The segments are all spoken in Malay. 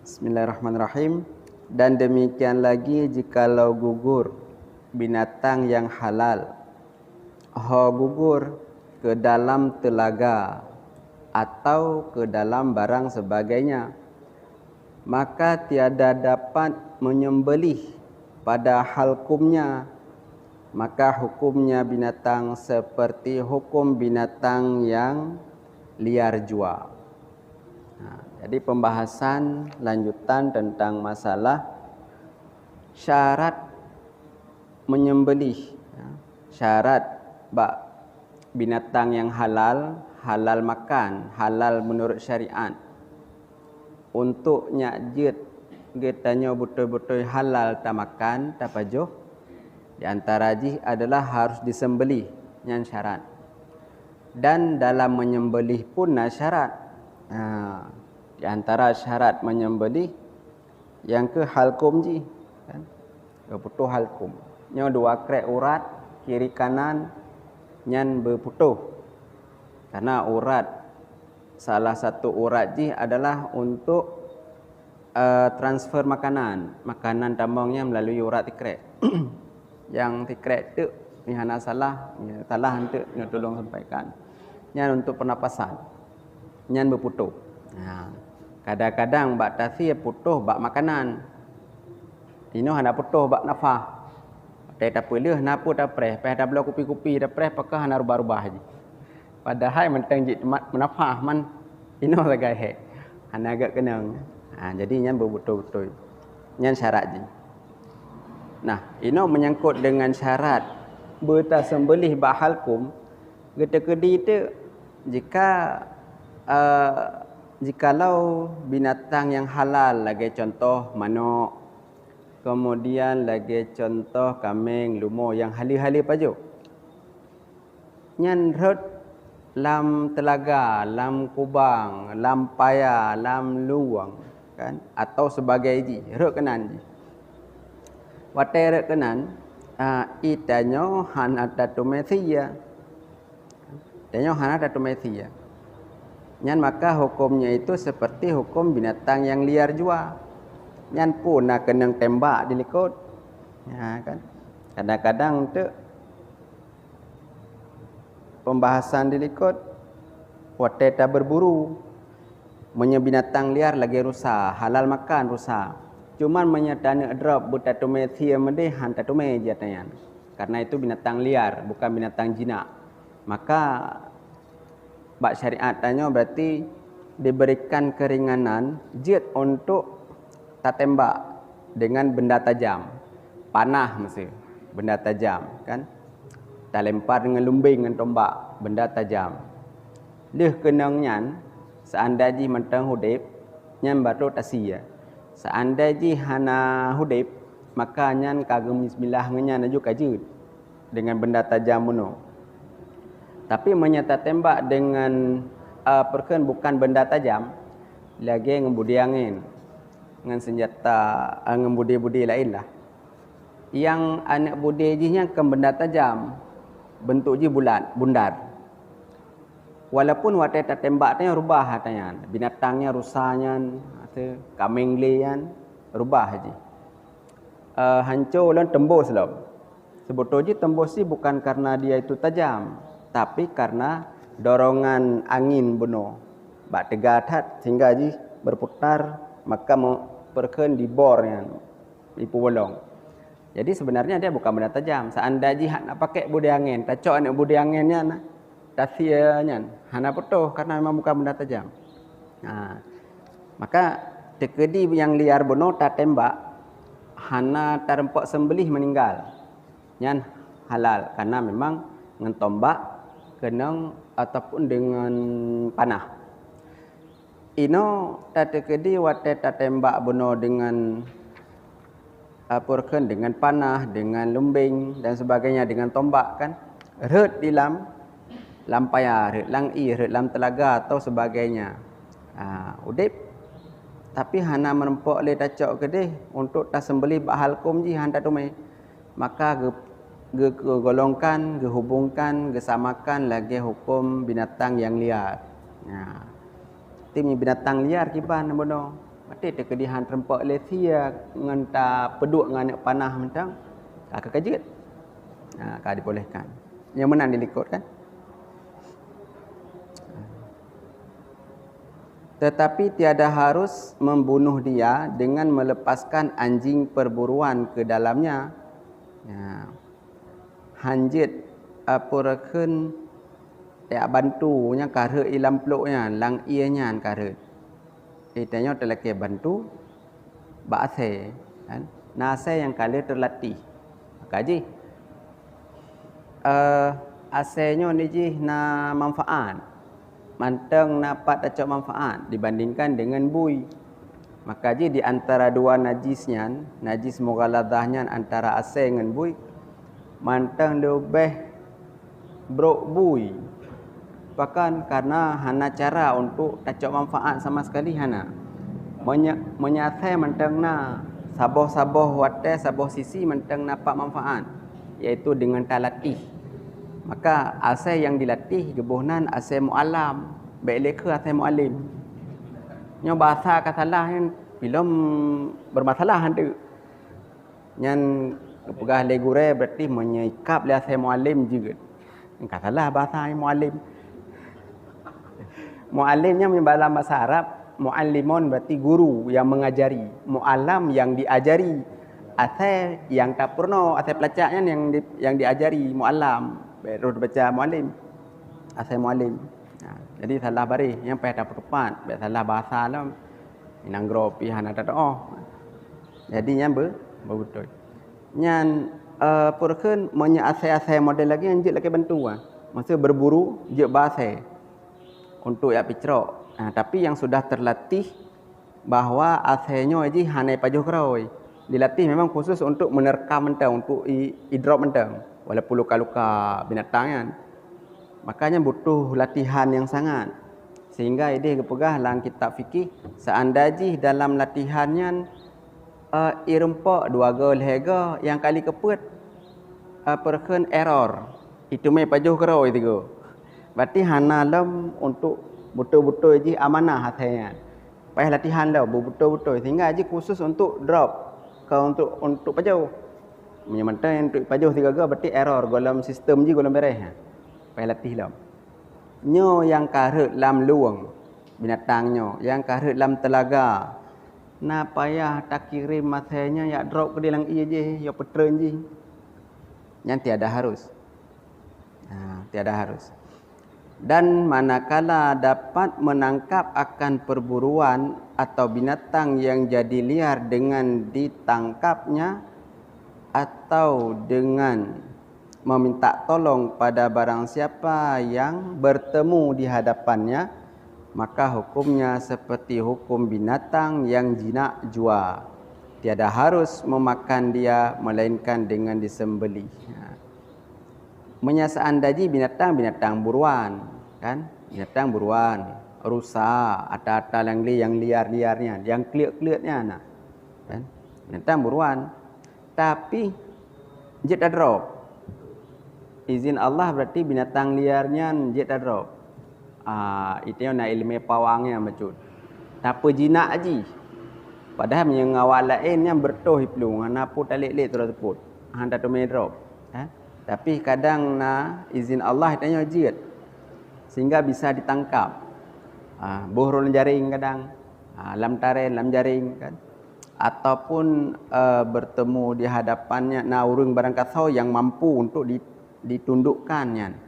Bismillahirrahmanirrahim. Dan demikian lagi jikalau gugur binatang yang halal gugur ke dalam telaga atau ke dalam barang sebagainya, maka tiada dapat menyembelih pada hukumnya, maka hukumnya binatang seperti hukum binatang yang liar jua. Jadi pembahasan lanjutan tentang masalah syarat menyembelih, syarat binatang yang halal, halal makan, halal menurut syariat. Untuk nyakjit getanya betul-betul halal tak makan, tak pajuh, di antara jih adalah harus disembelih yang syarat. Dan dalam menyembelih pun syarat. Di antara syarat menyembelih yang ke halkum ji kan, berputuh halkum nya dua krek urat kiri kanan nyan berputuh, karena urat salah satu urat ji adalah untuk transfer makanan tambangnya melalui urat tikrek. Yang tikrek tu ni hana salah hantu nak tolong sampaikan nyan untuk pernapasan nyan berputuh. Kadang-kadang bak tasir putuh bak makanan. Ino hana putuh bak nafah. Tapi tak pelih napu tak preh, peh dah belah kupi-kupi dah preh pakah hana rubah-rubah je. Padahal mentang jit menafah man ino lagai he. Hana agak kenang. Jadi nyan betul-betul. Nyan syarat je. Nah, ino menyangkut dengan syarat bertasembelih bak halkum. Geta-gedi tu jikalau binatang yang halal, lagi contoh manok, kemudian lagi contoh kambing, lumur yang halal-halal pajuk, nyan rut lam telaga, lam kubang, lam paya, lam luang kan, atau sebagai ji rut kenan ji watai rut kenan itanyo hanatatu mesia, itanyo hanatatu mesia. Nyan maka hukumnya itu seperti hukum binatang yang liar jua. Nyan pun nak kenang tembak dilikut. Ya kan? Kadang-kadang tu pembahasan dilikut watai tak berburu. Menye binatang liar lagi rusak, halal makan rusak. Cuman menyatana drop butatu mesia mendehan tatu meja tayan. Karena itu binatang liar, bukan binatang jinak. Maka bak syariat tanya berarti diberikan keringanan jid untuk tak tembak dengan benda tajam, panah mesti benda tajam kan, tak lempar dengan lumbing dengan tombak benda tajam. Leh kenang nyan seandai ji mentang hudip nyan batu tasia, seandai ji hana hudip maka nyan kagem bismillah nyan aju kajut dengan benda tajam muno. Tapi menyata tembak dengan perken bukan benda tajam, lagi ngebudi angin dengan senjata ngebudi-budi lain lah. Yang anak budi jinya ke benda tajam, bentuk ji bulat, bundar. Walaupun watai tak tembak tanya rubah tanya, binatangnya rusanya, kambing lian rubah ji. Hancur lan tembus lah. Sebetulnya tembus sih bukan karena dia itu tajam, tapi karena dorongan angin bunuh bak tegatat sehingga ji berputar, maka perken di bornya ipu bolong. Jadi sebenarnya dia bukan benda tajam. Seandainya ji nak pakai budi angin, tacok nak budi anginnya nak tasianya hana putuh karena memang bukan benda tajam. Maka tekedi yang liar bunuh tak tembak hana terempak sembelih meninggal. Nyan halal karena memang dengan tombak kenang ataupun dengan panah. Ino tatekedi watai tatembak bunuh dengan dengan panah, dengan lumbing dan sebagainya, dengan tombak kan. Rut di lam paya, rut lang rut lam telaga atau sebagainya. Udip tapi hana merempok le tacok kedih untuk tasembeli bahal kum ji handa tumai. Maka golongkan, hubungkan, samakan lagi hukum binatang yang liar. Tim binatang liar kiban bono. Mati terkedihan terempak lesia ngan ta peduk ngan nak panah mentang. Kakak kejut. Kak dibolehkan. Yang menang dilikut kan? Tetapi tiada harus membunuh dia dengan melepaskan anjing perburuan ke dalamnya. Hanjit apurakeun ya bantunya karhe ilam peluknya lang ianya karhe. Itanya terleke bantu ba'ase kan. Nase yang kali terlatih. Kaji. Asenya ni ji na manfaat. Manteng dapat acak manfaat dibandingkan dengan bui. Maka ji di antara dua najisnya, najis mughaladhahnya antara ase dengan bui, manteng lebih brok bui. Bahkan karena hana cara untuk acak manfaat sama sekali hana. Menyasai manteng na saboh-saboh wate, saboh sisi manteng dapat manfaat, iaitu dengan talatih. Maka asal yang dilatih gebuhnan asal mu'alam, baik leka asal mu'alim. Yang bahasa kasalah yang belum bermasalah hantu. Yang pegah legure berarti menyikap le asal mu'alim juga. Yang kasalah bahasa yang mu'alim. Mu'alimnya dalam bahasa Arab, mu'allimun berarti guru yang mengajari, mu'alam yang diajari. Asal yang tak purno, asal pelacaknya yang diajari mu'alam. Baru baca mu'alim. Asal mu'alim. Jadi salah bari yang payah dapat tepat, baik salah bahasa lah. Inanggro pihan ada doa. Jadi yang betul. Yang purkeun monya asal-asal model lagi yang lagi bantu masa berburu je bahasa untuk ya picrok. Tapi yang sudah terlatih bahwa asalnya aji hanai pajuh keroi. Dilatih memang khusus untuk menerkam mentang, untuk i-drop mentang. Walaupun luka-luka binatang kan. Makanya butuh latihan yang sangat. Sehingga ini kepegah dalam kitab fikih, seandaji dalam latihannya irempak dua gol hega yang kali keput perken error. Itu mai pajuh kerau itu. Berarti hana lam untuk betul-betul ji amanah hasilnya. Payah latihan dah betul-betul sehingga ji khusus untuk drop ke untuk pajuh. Menyamanta yang untuk pajuh 3 ga berarti error dalam sistem ji dalam beres. Payah latih lam. Nyo yang karut lam luang binatangnya, yang karut lam telaga. Na payah tak kirim masanya ya drop ke dalam ia je, ya petren je. Yang tiada harus. Tiada harus. Dan manakala dapat menangkap akan perburuan atau binatang yang jadi liar dengan ditangkapnya atau dengan meminta tolong pada barang siapa yang bertemu di hadapannya, maka hukumnya seperti hukum binatang yang jinak jua. Tiada harus memakan dia melainkan dengan disembelih. Menyasaandaji binatang buruan, kan? Binatang buruan, rusa, ada yang liar-liarnya, yang keliat-keliatnya, kan? Binatang buruan. Tapi jet drop. Izin Allah berarti binatang liarnya jet drop. Itu yang nak ilmu pawangnya macam. Tapi jinak aji. Padahal yang awal lain yang bertoh hiplung, napu talik-lik terus teput. Handa tu drop. Tapi kadang na izin Allah itanya jet. Sehingga bisa ditangkap. Buhrul jaring kadang. Lam taren, lam jaring kan. Ataupun bertemu di hadapannya urang barang kasau yang mampu untuk ditundukkannya.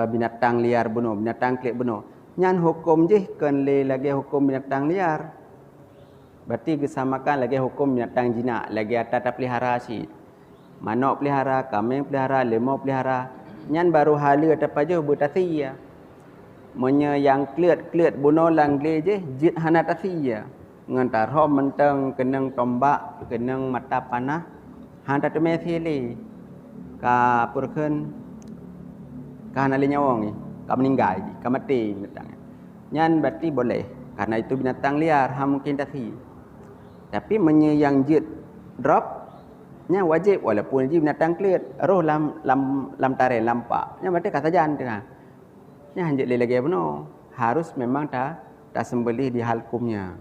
Binatang liar bunuh, binatang klik bunuh. Nyan hukum je kan lagi hukum binatang liar. Berarti kesamakan lagi hukum binatang jinak, lagi atas pelihara si. Manok pelihara, kambing pelihara, lemau pelihara. Nyan baru hala atas pajuh bertasiyah. Monya yang klit bunuh lang je jit hana tasiyah. Ngantar hom menteng keneng tombak, keneng mata panah, hanta tu mesili. Ka purkeun ka nali nyawang ni, ka meninggal, ka mati binatang. Nyan berarti boleh karena itu binatang liar, mungkin tasi. Tapi yang jit drop nya wajib walaupun ji binatang klit, roh lam tare lampak. Nya berarti kata jan tengah. Nya hanjit lagi beno, harus memang tak sembelih di halkumnya.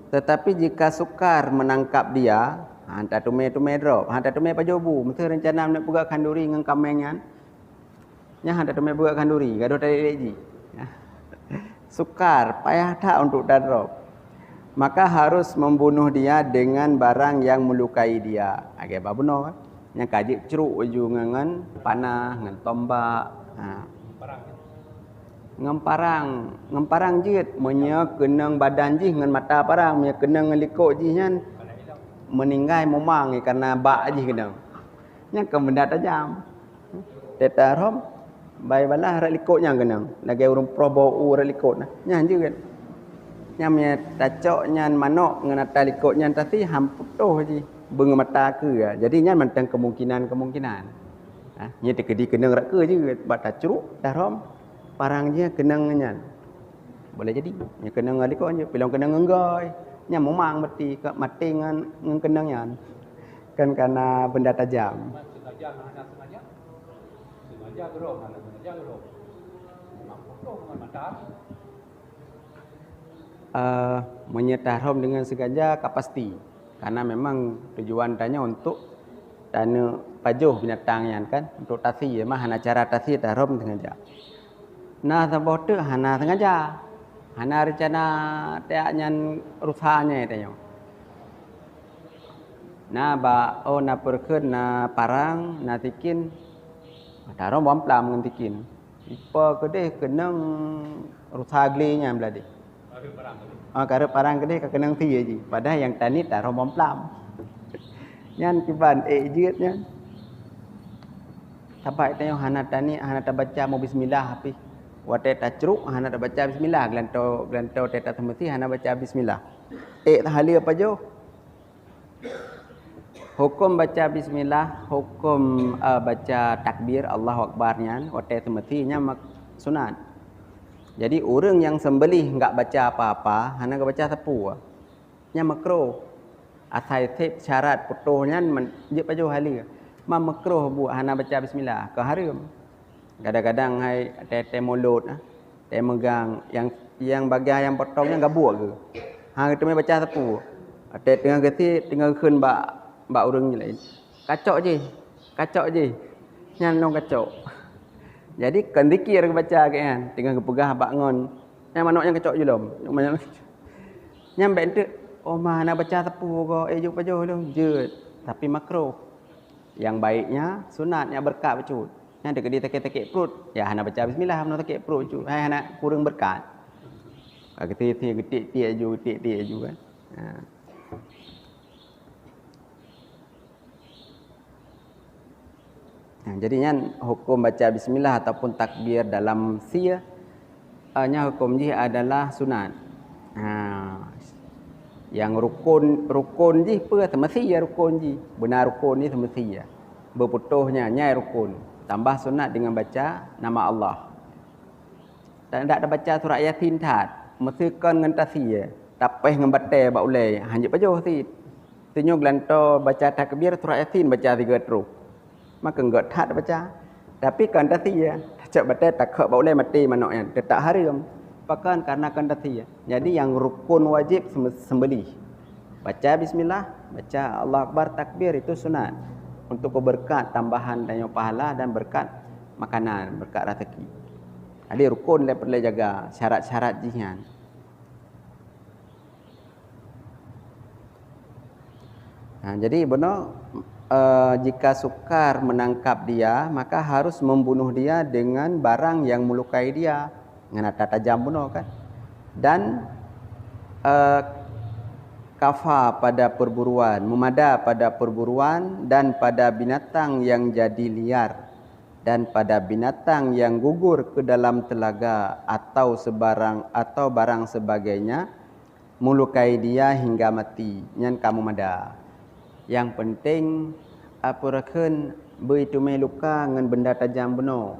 Tetapi jika sukar menangkap dia, hantar tume drop, hantar tume pajobu, mesti rencana nak buka kanduri dengan kamengan. Nya hantar tume buka kanduri, gaduh tadi leji. Sukar, payah tak untuk drop. Maka harus membunuh dia dengan barang yang melukai dia. Agak apa benar? Yang kajik ceruk uju dengan panah, dengan tombak. Ngemparang jit menya kenang badan ji dengan mata parang, menya kenang likok ji nyan meninggai momang karena bak ji kenang. Nya ke benda tajam. Teta rom bai balah rak likoknya kenang. Lagi urang probo rak likok nah. Nyan je kan. Nya menya tacok nyan manok dengan mata likok nyan tadi hamputoh ji beng mata ke. Jadi nyan mentang kemungkinan. Nya tekedi kenang rak ke je bat tacruk dah rom. Parang dia kenang nyan. Boleh jadi. Nya kenang likok je, pilang kenang nggai. Nya momang mati ke mati dengan kenang nyan. Kan karena benda tajam. Sengaja gerom, sengaja gerom. Mampu dengan mata. Menyetarom dengan sengaja pasti. Karena memang tujuan tanya untuk tanya pajuh binatang yan kan, untuk tasi mah hana cara tasi tarom sengaja. Nah sabot tu hana sengaja. Hana rencana tak nyan rusaknya tanya. Na ba na perkeun na parang na tikin. Tarom bom plam ngan tikin. Ipa kedeh kenang rusak glinya beladi. Karep parang kedeh ka kenang ti ji. Padahal yang tani tarom bom plam. Nyan kiban jiet nyan. Tabai tanya hana tani hana baca mau bismillah api. Wate tacruk hana baca bismillah glanto teta temeti hana baca bismillah. Tahali apa jo? Hukum baca bismillah, hukum baca takbir Allahu Akbar nyan wate temeti nya sunat. Jadi orang yang sembelih enggak baca apa-apa, hana enggak baca tepu. Nya makruh. Asai tip syarat putuhnya je pajo hali. Makruh bu hana baca bismillah, ke haram. Kadang-kadang hai tete mulut tete megang yang bagian yang potongnya gabuk ke. Hang itu baca tepu. Tete tengah geti tinggal keun bak urang je lain. Kacok je. Nyan long kacok. Jadi kan zikir baca kan, tinggal kepegah bak ngon. Yang manoknya kacok je lom. Nyam bek ente mana baca tepu ko juk pajo lu je. Tapi makruh. Yang baiknya sunatnya berkat becut. Yang dekat di tekek-tekek perut, ya hana baca bismillah, hana tekek perut ju. Hai hana kurang berkat. Getik ju kan. Jadinya hukum baca bismillah ataupun takbir dalam sia nya hukum ji adalah sunat. Yang rukun ji apa semesti ya rukun ji. Benar rukun ni semesti ya. Berputuhnya nyai rukun. Tambah sunat dengan baca nama Allah. Tak ada baca surah Yasin tat. Mesti kan dengan tasiyah. Tapeh dengan batai bak ulai. Hanya pajoh si. Tinyo glanto baca takbir surah Yasin baca 3 terus. Maka enggak tat baca. Tapi kan tasiyah. Cak batai tak bak ulai mati manoknya. Tetap haram. Bahkan karena kan tasiyah. Jadi yang rukun wajib sembelih. Baca bismillah, baca Allah Akbar, takbir itu sunat. Untuk berkat tambahan dan pahala dan berkat makanan, berkat rezeki. Jadi rukun perlu jaga syarat-syarat jihan. Jadi benar jika sukar menangkap dia, maka harus membunuh dia dengan barang yang melukai dia. Dengan tajam benar kan. Dan kafa pada perburuan, memada pada perburuan dan pada binatang yang jadi liar dan pada binatang yang gugur ke dalam telaga atau barang sebagainya melukai dia hingga mati. Nyan kamu mada. Yang penting apurakeun beu itu luka dengan benda tajam benar.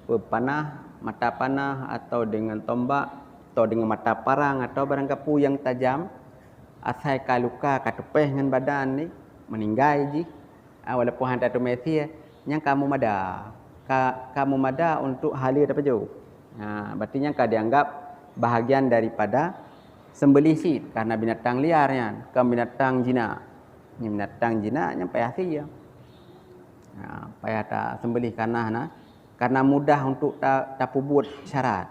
Panah, mata panah atau dengan tombak atau dengan mata parang atau barang kapu yang tajam. Asai kaluka katupeh dengan badan ni meninggal ji. Walaupun hantar tu mesia yang kamu mada untuk hal apa jo. Berarti yang dianggap bahagian daripada sembelih sit karena binatang liarnya, bukan binatang jinak. Ini binatang jinaknya payah dia. Payah tak sembelih karena mudah untuk tak buat syarat.